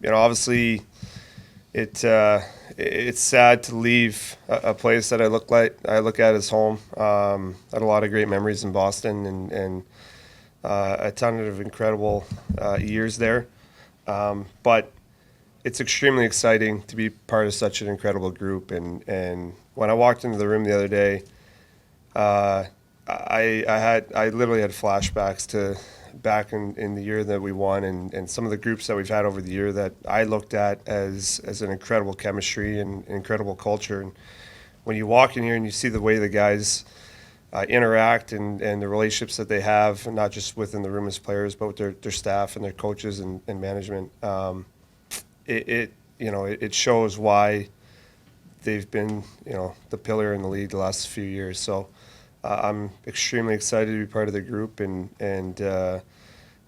Obviously, it's sad to leave a place that I look at as home. I had a lot of great memories in Boston and a ton of incredible years there. But it's extremely exciting to be part of such an incredible group. And when I walked into the room the other day, uh, I literally had flashbacks to back in the year that we won and some of the groups that we've had over the year that I looked at as an incredible chemistry and incredible culture. And when you walk in here and you see the way the guys interact and the relationships that they have, not just within the room as players, but with their staff and their coaches and management, it shows why they've been the pillar in the league the last few years. So I'm extremely excited to be part of the group and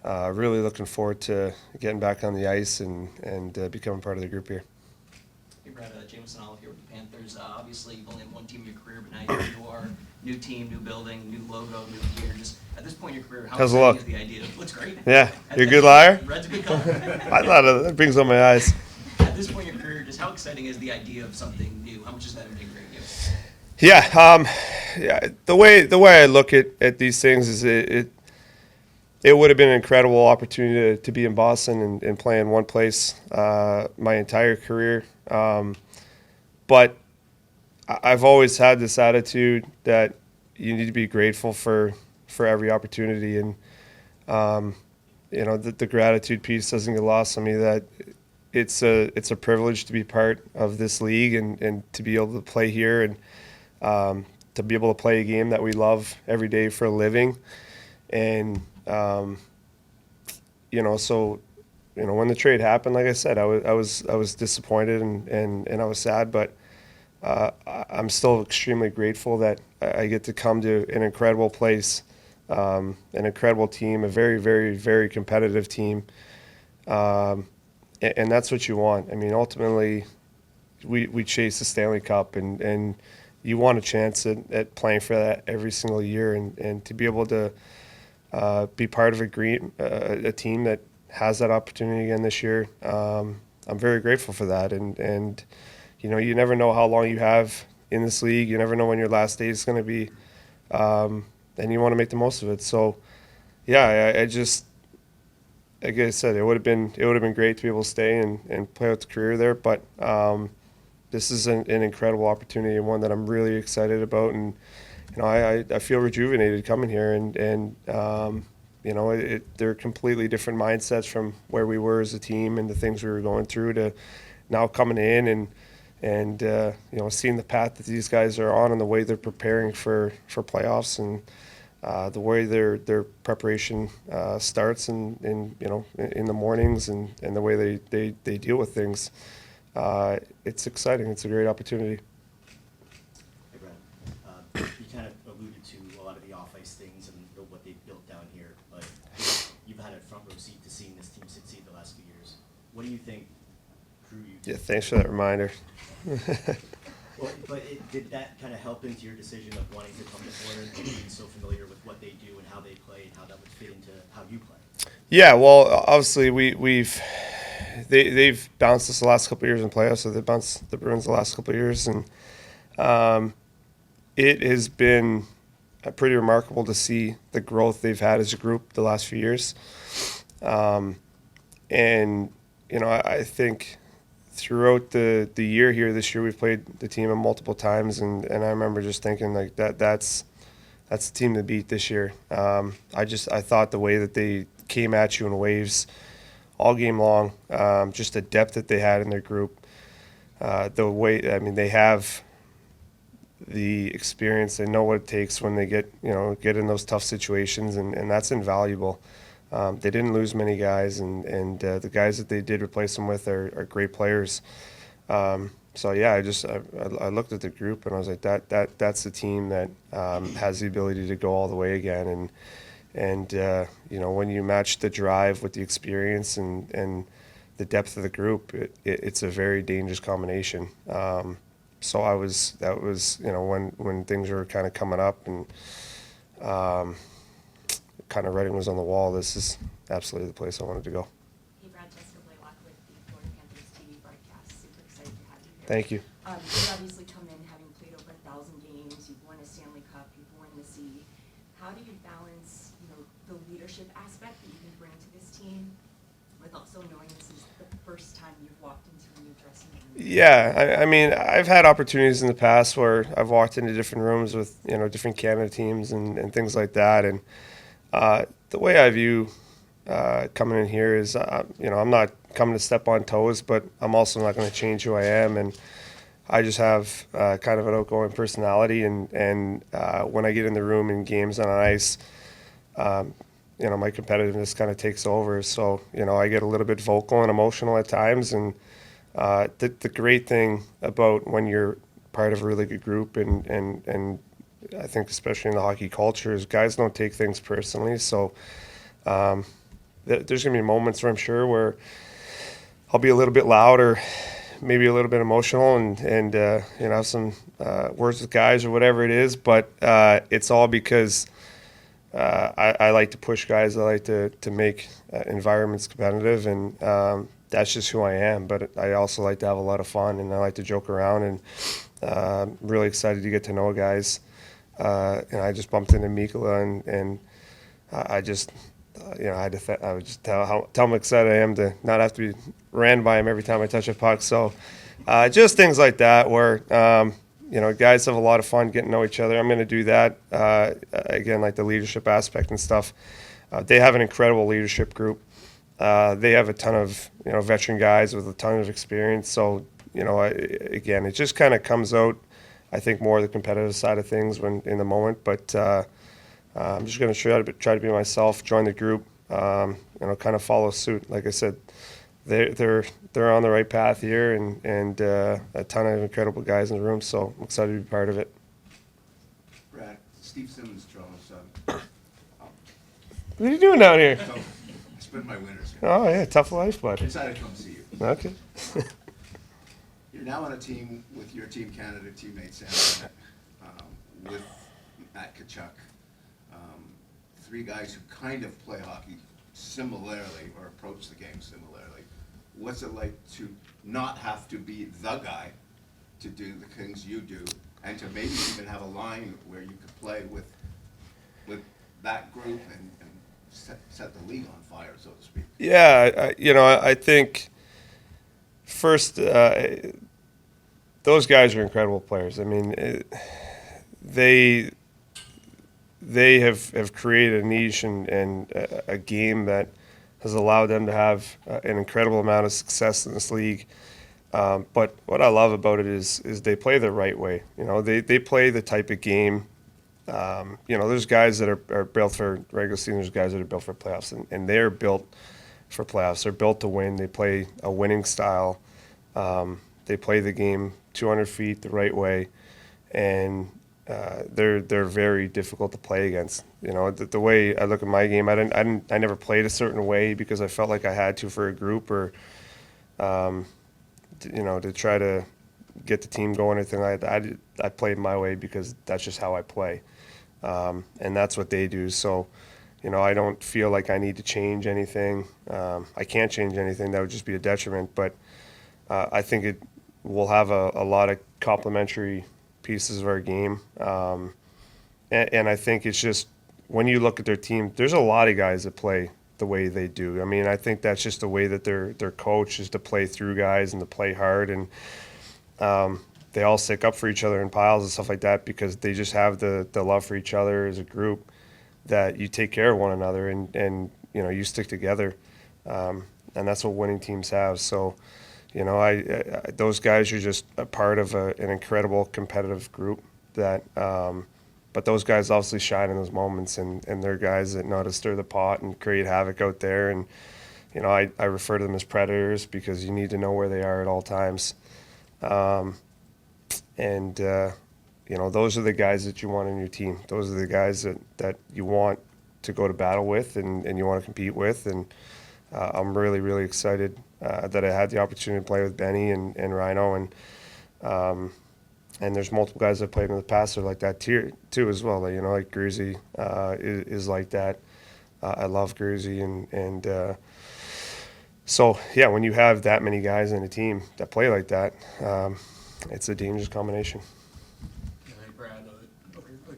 really looking forward to getting back on the ice and becoming part of the group here. Hey Brad, Jameson Olive here with the Panthers. Obviously, you've only had one team in your career, but now you are new team, new building, new logo, new gear. Just at this point in your career, how How's it exciting look? is the idea? It looks great. Yeah, you're a good liar? Red's a good color. I thought that brings up my eyes. At this point in your career, just how exciting is the idea of something new? How much is that invigorate you? Yeah, the way I look at these things is it would have been an incredible opportunity to be in Boston and play in one place my entire career. But I've always had this attitude that you need to be grateful for every opportunity, and the gratitude piece doesn't get lost on me. That it's a privilege to be part of this league and to be able to play here and to be able to play a game that we love every day for a living. And so when the trade happened, like I said, I was disappointed and I was sad, but I'm still extremely grateful that I get to come to an incredible place, an incredible team, a very, very, very competitive team, and that's what you want. I mean, ultimately, we chase the Stanley Cup, and you want a chance at playing for that every single year, and to be able to be part of a team that has that opportunity again this year. I'm very grateful for that, and you never know how long you have in this league. You never know when your last day is going to be, and you want to make the most of it. So, yeah, I just, like I said, it would have been great to be able to stay and play out the career there, but this is an incredible opportunity and one that I'm really excited about, and I feel rejuvenated coming here, and they're completely different mindsets from where we were as a team and the things we were going through to now coming in and seeing the path that these guys are on and the way they're preparing for playoffs and the way their preparation starts and in the mornings and the way they deal with things. It's exciting. It's a great opportunity. Hey, Brad. You kind of alluded to a lot of the off-ice things and what they've built down here, but you've had a front row seat to seeing this team succeed the last few years. What do you think drew you to Yeah, thanks for that reminder. Well, but did that kind of help into your decision of wanting to come to Florida and being so familiar with what they do and how they play and how that would fit into how you play? Yeah, well, obviously they've bounced us the last couple of years in playoffs, so they bounced the Bruins the last couple of years, and it has been pretty remarkable to see the growth they've had as a group the last few years. And I think throughout the year here this year, we've played the team multiple times, and I remember just thinking like that's the team to beat this year. I thought the way that they came at you in waves all game long, just the depth that they had in their group, the way they have the experience, they know what it takes when they get in those tough situations, and that's invaluable. They didn't lose many guys, and the guys that they did replace them with are great players. So yeah, I looked at the group and I was like, that's the team that has the ability to go all the way again. And when you match the drive with the experience and the depth of the group, it's a very dangerous combination. So that was when things were kind of coming up and kind of writing was on the wall. This is absolutely the place I wanted to go. Hey Brad, Jessica Blaylock with the Florida Thank you. You obviously come in having played over 1,000 games, you've won a Stanley Cup, you've worn the C. How do you balance, the leadership aspect that you can bring to this team with also knowing this is the first time you've walked into a new dressing room? Yeah, I mean, I've had opportunities in the past where I've walked into different rooms with, different Canada teams and things like that. And the way I view coming in here is, I'm not coming to step on toes, but I'm also not going to change who I am. And I just have kind of an outgoing personality. And when I get in the room in games on ice, my competitiveness kind of takes over. So, I get a little bit vocal and emotional at times. And the great thing about when you're part of a really good group and I think especially in the hockey culture is guys don't take things personally. So there's going to be moments where I'm sure where I'll be a little bit loud or maybe a little bit emotional and have some words with guys or whatever it is. But it's all because I like to push guys. I like to make environments competitive, and that's just who I am. But I also like to have a lot of fun, and I like to joke around, and I'm really excited to get to know guys. And I just bumped into Mikkola, and I just, I would just tell him how excited I am to not have to be ran by him every time I touch a puck. So just things like that where, guys have a lot of fun getting to know each other. I'm going to do that. Again, like the leadership aspect and stuff. They have an incredible leadership group. They have a ton of, veteran guys with a ton of experience. So, again, it just kind of comes out, I think, more the competitive side of things when in the moment. But I'm just going to try to be myself, join the group, kind of follow suit. Like I said, they're on the right path here, and a ton of incredible guys in the room. So I'm excited to be part of it. Brad, Steve Simmons, Toronto's son. What are you doing down here? So I spend my winters here. Oh yeah, tough life, bud. Decided to come see you. Okay. You're now on a team with your Team Canada teammate Sam, with Matt Tkachuk. Three guys who kind of play hockey similarly or approach the game similarly. What's it like to not have to be the guy to do the things you do, and to maybe even have a line where you could play with that group and set the league on fire, so to speak? Yeah, I think first, those guys are incredible players. I mean, they have created a niche and a game that has allowed them to have an incredible amount of success in this league. But what I love about it is they play the right way. They play the type of game. There's guys that are built for regular season. There's guys that are built for playoffs, and they're built for playoffs. They're built to win. They play a winning style. They play the game 200 feet the right way, and they're very difficult to play against. The way I look at my game, I never played a certain way because I felt like I had to for a group or, to try to get the team going or anything like that. I played my way because that's just how I play, and that's what they do. So, I don't feel like I need to change anything. I can't change anything. That would just be a detriment. But I think it will have a lot of complementary pieces of our game. And I think it's just when you look at their team, there's a lot of guys that play the way they do. I mean, I think that's just the way that they're coached is to play through guys and to play hard. And they all stick up for each other in piles and stuff like that because they just have the love for each other as a group that you take care of one another and you stick together. And that's what winning teams have. So, those guys are just a part of an incredible competitive group that, but those guys obviously shine in those moments and they're guys that know how to stir the pot and create havoc out there. And, I refer to them as predators because you need to know where they are at all times. Those are the guys that you want on your team. Those are the guys that you want to go to battle with and you want to compete with. And I'm really, really excited that I had the opportunity to play with Benny and Rhino. And there's multiple guys I've played in the past that are like that too as well. Like Gruzy is like that. I love Gruzy. And so, yeah, when you have that many guys in a team that play like that, it's a dangerous combination. Hey, Brad,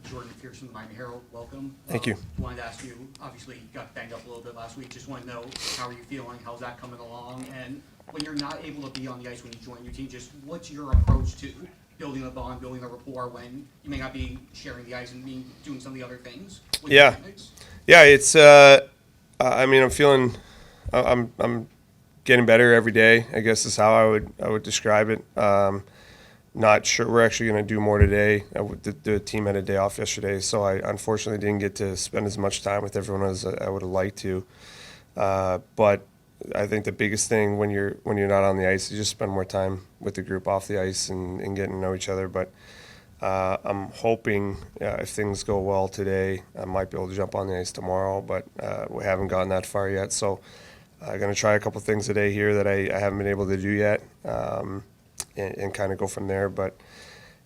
Jordan Pierce from the Miami Herald, welcome. Thank you. Wanted to ask you, obviously, you got banged up a little bit last week. Just want to know, how are you feeling? How's that coming along? And when you're not able to be on the ice when you join your team, just what's your approach to building a bond, building a rapport when you may not be sharing the ice and doing some of the other things with your Yeah. teammates? Yeah, it's. I mean, I'm feeling. I'm getting better every day, I guess is how I would describe it. Not sure. We're actually going to do more today. The team had a day off yesterday, so I unfortunately didn't get to spend as much time with everyone as I would have liked to. But I think the biggest thing when you're not on the ice is just spend more time with the group off the ice and getting to know each other. But I'm hoping if things go well today, I might be able to jump on the ice tomorrow. But we haven't gotten that far yet, so I'm going to try a couple things today here that I haven't been able to do yet. And kind of go from there. But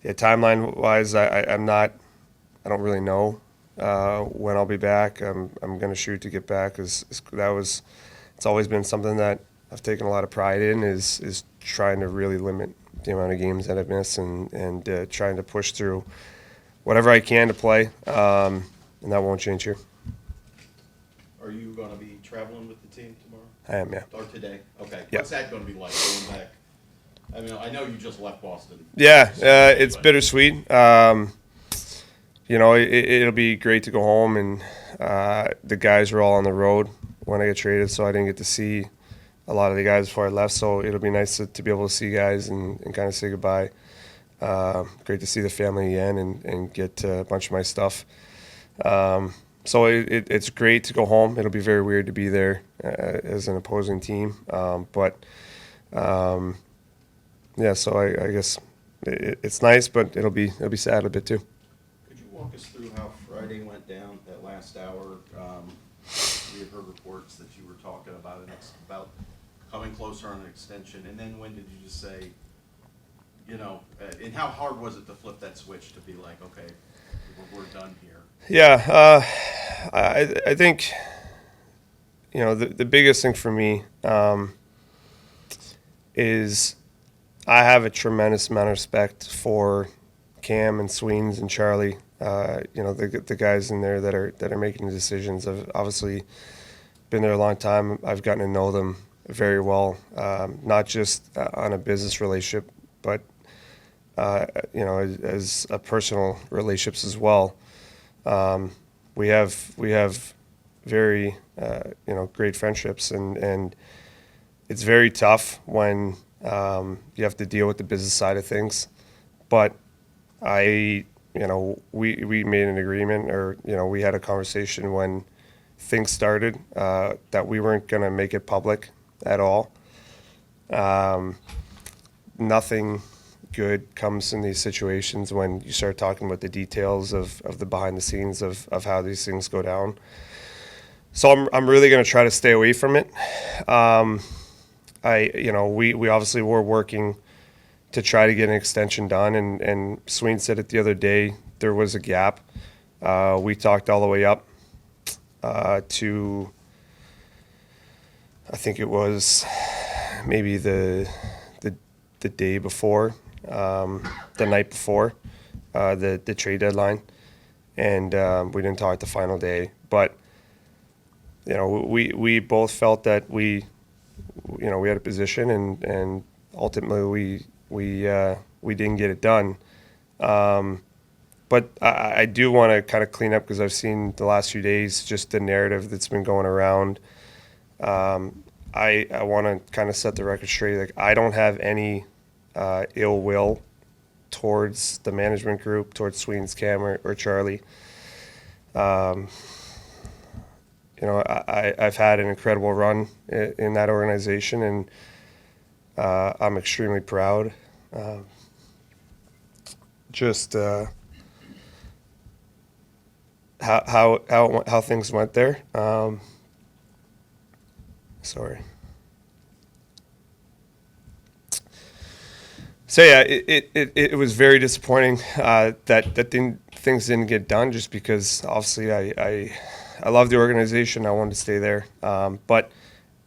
yeah, timeline-wise, I don't really know when I'll be back. I'm going to shoot to get back because it's always been something that I've taken a lot of pride in is trying to really limit the amount of games that I've missed and trying to push through whatever I can to play, and that won't change here. Are you going to be traveling with the team tomorrow? I am, yeah. Or today? Okay. Yeah. What's that going to be like going back? I mean, I know you just left Boston. Yeah, it's bittersweet. It'll be great to go home, and the guys were all on the road when I got traded, so I didn't get to see a lot of the guys before I left. So it'll be nice to be able to see guys and kind of say goodbye. Great to see the family again and get a bunch of my stuff. So it's great to go home. It'll be very weird to be there as an opposing team, yeah, so I guess it's nice, but it'll be sad a bit too. Could you walk us through how Friday went down, that last hour? We had heard reports that you were talking about about coming closer on an extension, and then when did you just say, and how hard was it to flip that switch to be like, okay, we're done here? Yeah, I think, the biggest thing for me is I have a tremendous amount of respect for Cam and Sweens and Charlie. The guys in there that are making the decisions. I've obviously been there a long time. I've gotten to know them very well, not just on a business relationship, but as a personal relationships as well. We have very great friendships, and it's very tough when you have to deal with the business side of things. But we made an agreement, or we had a conversation when things started that we weren't going to make it public at all. Nothing good comes in these situations when you start talking about the details of the behind the scenes of how these things go down. So I'm really going to try to stay away from it. We obviously were working to try to get an extension done, and Sween said it the other day, there was a gap. We talked all the way up to, I think it was maybe the day before, the night before the trade deadline, and we didn't talk the final day. But we both felt that we had a position, and ultimately we didn't get it done. But I do want to kind of clean up, because I've seen the last few days just the narrative that's been going around. I want to kind of set the record straight. Like, I don't have any ill will towards the management group, towards Sween's, Cam, or Charlie. I've had an incredible run in that organization, and I'm extremely proud. How things went there. Sorry. So yeah, it was very disappointing that things didn't get done, just because obviously I love the organization. I wanted to stay there. But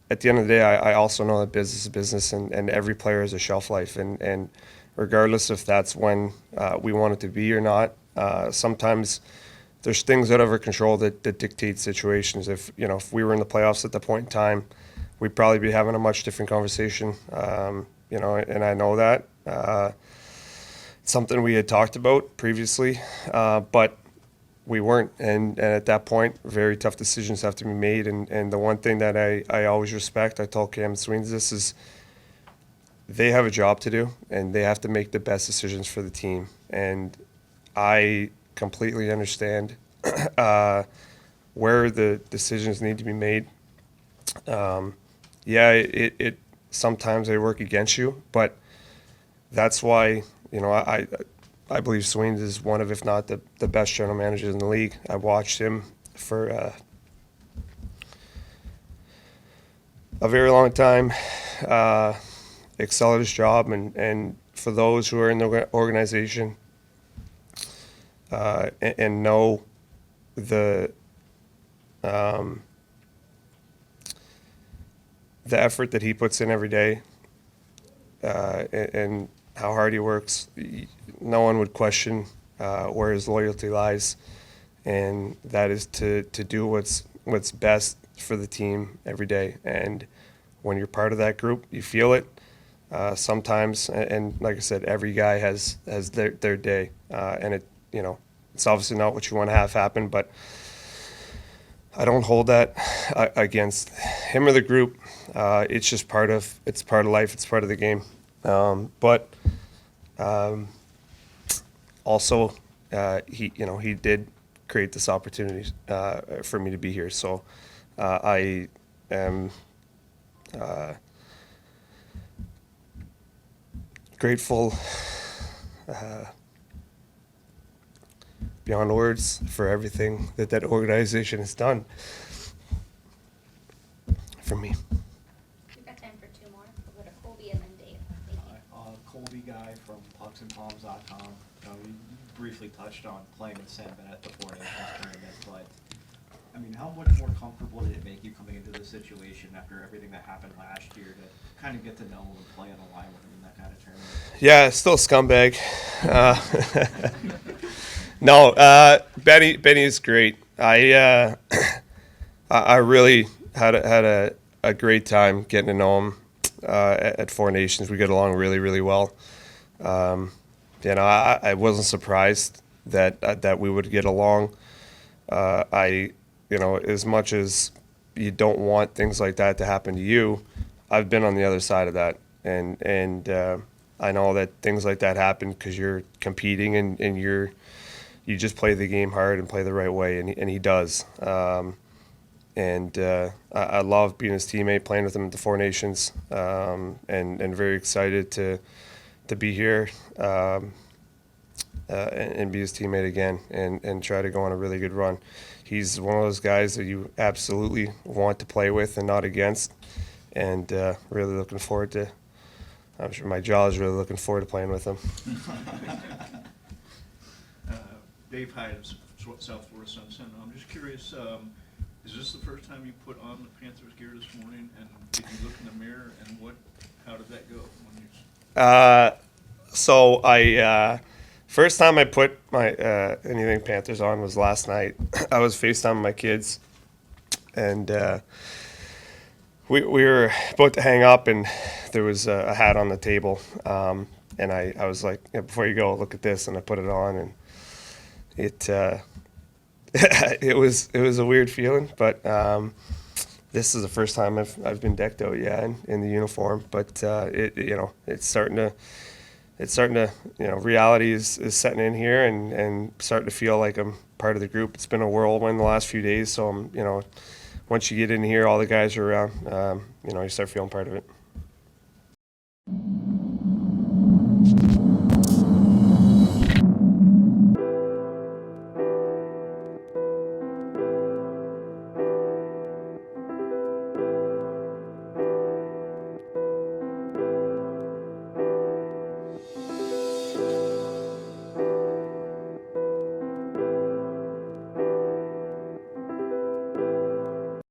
at the end of the day, I also know that business is business, and every player has a shelf life. And regardless if that's when we want it to be or not. Sometimes there's things out of our control that dictate situations. If we were in the playoffs at the point in time, we'd probably be having a much different conversation. And I know that. It's something we had talked about previously, but we weren't. And at that point, very tough decisions have to be made. And the one thing that I always respect, I told Cam Sweens this, is they have a job to do, and they have to make the best decisions for the team. And I completely understand where the decisions need to be made. It sometimes they work against you, but that's why I believe Sweens is one of, if not the best general managers in the league. I watched him for a very long time, excel at his job, and for those who are in the organization and know the effort that he puts in every day and how hard he works, no one would question where his loyalty lies, and that is to do what's best for the team every day. And when you're part of that group, you feel it sometimes. And like I said, every guy has their day, and it's obviously not what you want to have happen, but I don't hold that against him or the group. It's just part of life. It's part of the game. But also, he did create this opportunity for me to be here. So I am grateful beyond words for everything that organization has done for me. We've got time for two more. We'll go to Colby and then Dave. Thank you. Colby Guy from pucksandpalms.com. We briefly touched on playing with Sam Bennett at the Four Nations tournament, but I mean, how much more comfortable did it make you coming into this situation after everything that happened last year to kind of get to know him and play on a line with him in that kind of tournament? Yeah, still a scumbag. No, Benny is great. I really had a great time getting to know him at Four Nations. We get along really, really well. I wasn't surprised that we would get along. As much as you don't want things like that to happen to you, I've been on the other side of that, and I know that things like that happen because you're competing and you just play the game hard and play the right way, and he does. I love being his teammate, playing with him at the Four Nations, and very excited to be here and be his teammate again and try to go on a really good run. He's one of those guys that you absolutely want to play with and not against, and really looking forward to. I'm sure my jaw is really looking forward to playing with him. Dave Hyde of South Florida Sun Sentinel. I'm just curious, is this the first time you put on the Panthers gear this morning? And did you look in the mirror, and how did that go? So I first time I put my anything Panthers on was last night. I was FaceTiming my kids, and we were about to hang up, and there was a hat on the table, and I was like, before you go, look at this, and I put it on, and it it was a weird feeling, but this is the first time I've been decked out in the uniform, but it's starting to reality is setting in here and starting to feel like I'm part of the group. It's been a whirlwind the last few days, so once you get in here, all the guys are around, you start feeling part of it.